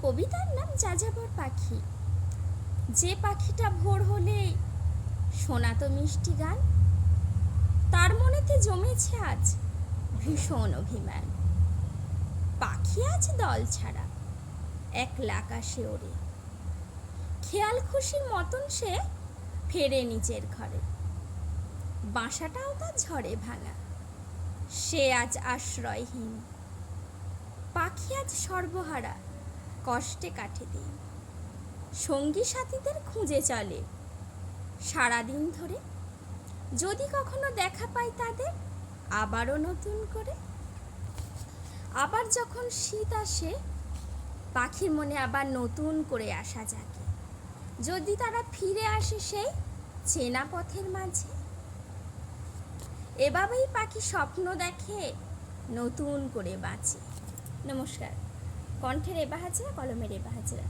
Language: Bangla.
কবিতার নাম যাযাবর পাখি। যে পাখিটা ভোর হলে শোনাতো মিষ্টি গান, তার মনেতে জমেছে আজ ভীষণ অভিমান। পাখি আজ দল ছাড়া একলা আকাশে ওড়ে, খেয়াল খুশির মতন সে ফেরে নিজের ঘরে। বাসাটাও তার ঝড়ে ভাঙা, সে আজ আশ্রয়হীন। পাখি আজ সর্বহারা, কষ্টে কাটে দিন। সঙ্গী সাথীদের খুঁজে চলে সারাদিন ধরে, যদি কখনো দেখা পাই তাদের আবারও নতুন করে। আবার যখন শীত আসে, পাখির মনে আবার নতুন করে আশা জাগে, যদি তারা ফিরে আসে সেই চেনা পথের মাঝে। এভাবেই পাখি স্বপ্ন দেখে নতুন করে বাঁচে। নমস্কার। কণ্ঠের এবা হাজরা, কলমের এবা হাজরা।